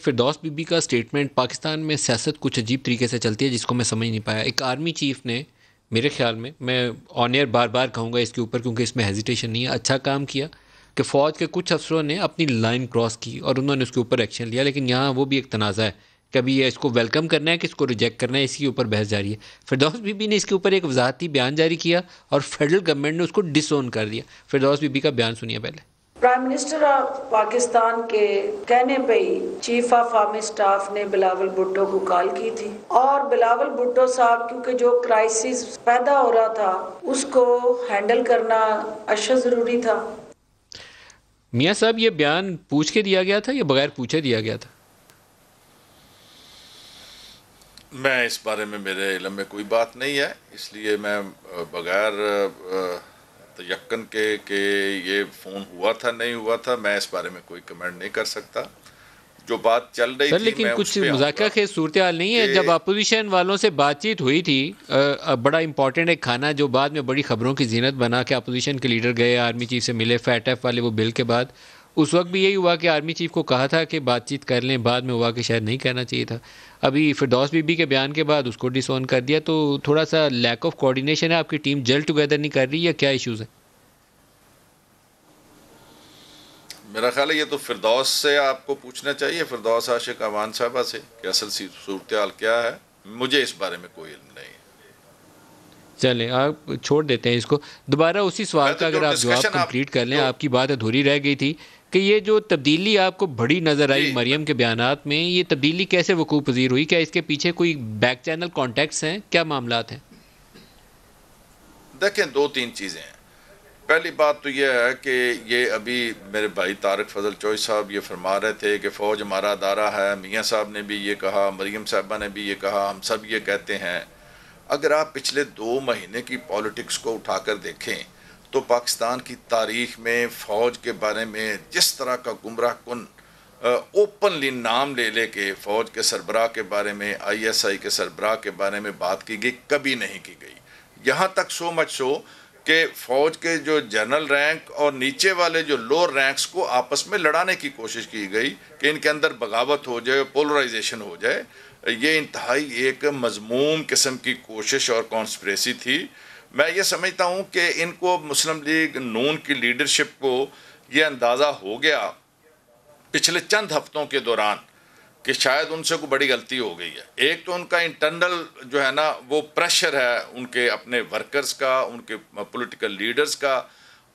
Firdous be be کا statement Pakistan میں سیاست کچھ عجیب طریقے سے چلتی ہے جس کو میں سمجھ نہیں پایا. ایک آرمی چیف نے میرے خیال میں آن ایئر بار بار کہوں گا اس کے اوپر کیونکہ اس میں ہیزیٹیشن نہیں ہے, اچھا کام کیا کہ فوج کے کچھ افسروں نے اپنی لائن کراس کی اور انہوں نے اس کے اوپر ایکشن لیا, لیکن یہاں وہ بھی ایک تنازع ہے کہ ابھی یہ اس کو ویلکم کرنا ہے کہ اس کو ریجیکٹ کرنا ہے, اس کے اوپر بحث جاری ہے. فردوس بی بی نے اس کے اوپر ایک وضاحتی بیان جاری کیا اور فیڈرل گورنمنٹ نے اس کو ڈس اون کر دیا. فردوس بی بی کا بیان سنیے پہلے. پرائم منسٹر آف پاکستان کے کہنے پہ ہی چیف آف آرمی سٹاف نے بلاول بھٹو کو کال کی تھی, اور بلاول بھٹو صاحب کیونکہ جو کرائسس پیدا ہو رہا تھا اس کو ہینڈل کرنا اشد ضروری تھا. میاں صاحب یہ بیان پوچھ کے دیا گیا تھا یا بغیر پوچھے دیا گیا تھا؟ میں اس بارے میں میرے علم میں کوئی بات نہیں ہے, اس لیے میں بغیر یقین کے کہ یہ فون ہوا تھا نہیں ہوا تھا میں اس بارے میں کوئی کمنٹ نہیں کر سکتا. جو بات چل رہی سر تھی لیکن میں کچھ اس پہ مذاکرہ خیز صورتحال نہیں ہے جب اپوزیشن والوں سے بات چیت ہوئی تھی, بڑا امپورٹنٹ ایک کھانا جو بعد میں بڑی خبروں کی زینت بنا کہ اپوزیشن کے لیڈر گئے آرمی چیف سے ملے فیٹ ایف والے وہ بل کے بعد, اس وقت بھی یہی ہوا کہ آرمی چیف کو کہا تھا کہ بات چیت کر لیں, بعد میں ہوا کہ شاید نہیں کہنا چاہیے تھا. ابھی فردوس بی بی کے بیان کے بعد اس کو ڈس اون کر دیا, تو تھوڑا سا لیک آف کوآرڈینیشن ہے, آپ کی ٹیم جل ٹوگیدر نہیں کر رہی یا کیا ایشوز ہیں؟ میرا خیال ہے یہ تو فردوس سے آپ کو پوچھنا چاہیے, فردوس عاشق امان صاحبہ سے کہ اصل صورتحال کیا ہے. مجھے اس بارے میں کوئی علم نہیں. چلیں آپ چھوڑ دیتے ہیں اس کو. دوبارہ اسی سوال کا اگر آپ جواب کمپلیٹ کر لیں, آپ کی بات ادھوری رہ گئی تھی کہ یہ جو تبدیلی آپ کو بڑی نظر آئی مریم کے بیانات میں, یہ تبدیلی کیسے وقوع پذیر ہوئی؟ کیا اس کے پیچھے کوئی بیک چینل کانٹیکٹس ہیں, کیا معاملات ہیں؟ دیکھیں دو تین چیزیں ہیں. پہلی بات تو یہ ہے کہ یہ ابھی میرے بھائی طارق فضل چوئی صاحب یہ فرما رہے تھے کہ فوج ہمارا ادارہ ہے, میاں صاحب نے بھی یہ کہا, مریم صاحبہ نے بھی یہ کہا, ہم سب یہ کہتے ہیں. اگر آپ پچھلے 2 مہینے کی پالیٹکس کو اٹھا کر دیکھیں تو پاکستان کی تاریخ میں فوج کے بارے میں جس طرح کا گمراہ کن اوپنلی نام لے لے کے فوج کے سربراہ کے بارے میں, آئی ایس آئی کے سربراہ کے بارے میں بات کی گئی, کبھی نہیں کی گئی. یہاں تک سو مچ سو کہ فوج کے جو جنرل رینک اور نیچے والے جو لوور رینکس کو آپس میں لڑانے کی کوشش کی گئی کہ ان کے اندر بغاوت ہو جائے, پولرائزیشن ہو جائے. یہ انتہائی ایک مذموم قسم کی کوشش اور کانسپریسی تھی. میں یہ سمجھتا ہوں کہ ان کو مسلم لیگ نون کی لیڈرشپ کو یہ اندازہ ہو گیا پچھلے چند ہفتوں کے دوران کہ شاید ان سے کوئی بڑی غلطی ہو گئی ہے. ایک تو ان کا انٹرنل جو ہے نا وہ پریشر ہے ان کے اپنے ورکرز کا, ان کے پولیٹیکل لیڈرز کا,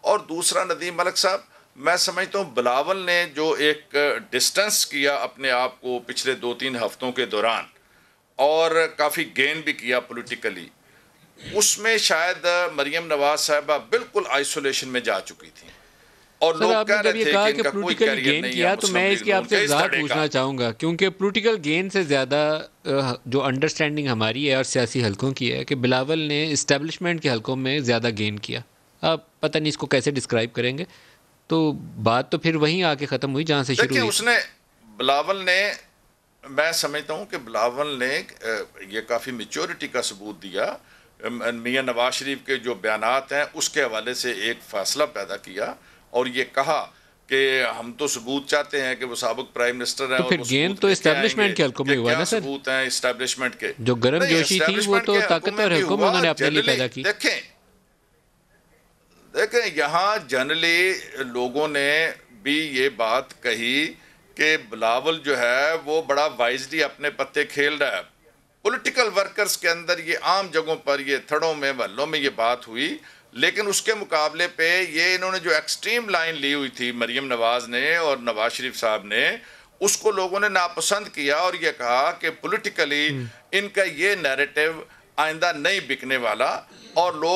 اور دوسرا ندیم ملک صاحب میں سمجھتا ہوں بلاول نے جو ایک ڈسٹنس کیا اپنے آپ کو پچھلے 2-3 ہفتوں کے دوران اور کافی گین بھی کیا پولیٹیکلی, اس میں شاید مریم نواز صاحبہ بالکل آئسولیشن میں جا چکی تھی. اور سر لوگ آپ نے کہہ جب رہے یہ تھے کہا کہ ان کہ کا کوئی پولیٹیکل کیریئر گین نہیں کیا ہے تو میں اس کی آپ سے وضاحت پوچھنا چاہوں گا, کیونکہ پولیٹیکل گین سے زیادہ جو انڈرسٹینڈنگ ہماری ہے اور سیاسی حلقوں کی ہے کہ بلاول نے اسٹیبلشمنٹ کے حلقوں میں زیادہ گین کیا. آپ پتہ نہیں اس کو کیسے ڈسکرائب کریں گے, تو بات تو پھر وہیں آ کے ختم ہوئی جہاں سے شروع دیکھیں ہوئی. اس نے بلاول نے, میں سمجھتا ہوں کہ بلاول نے یہ کافی میچورٹی کا ثبوت دیا. میاں نواز شریف کے جو بیانات ہیں اس کے حوالے سے ایک فاصلہ پیدا کیا اور یہ کہا کہ ہم تو ثبوت چاہتے ہیں کہ وہ سابق پرائم منسٹر ہیں تو اور پھر وہ گین ثبوت تو لے کے آئیں گے اسٹیبلشمنٹ کے حلقوں میں کہ ہوا کیا نا سر, ثبوت ہیں اسٹیبلشمنٹ کے. جو گرم نہیں, جوشی تھی وہ اسٹیبلشمنٹ تو کے حلقوں میں طاقتور بھی حلقوں میں ہوا. انہوں نے اپنے لیے پیدا کی. دیکھیں یہاں جنرلی لوگوں نے بھی یہ بات کہی کہ بلاول جو ہے وہ بڑا وائزلی اپنے پتے کھیل رہا ہے. پولیٹیکل ورکرز کے اندر یہ عام جگہوں پر یہ تھڑوں میں محلوں میں یہ بات ہوئی, لیکن اس کے مقابلے پہ یہ انہوں نے جو ایکسٹریم لائن لی ہوئی تھی مریم نواز نے اور نواز شریف صاحب نے, اس کو لوگوں نے ناپسند کیا اور یہ کہا کہ پولیٹیکلی ان کا یہ نیریٹو آئندہ نہیں بکنے والا. اور لوگ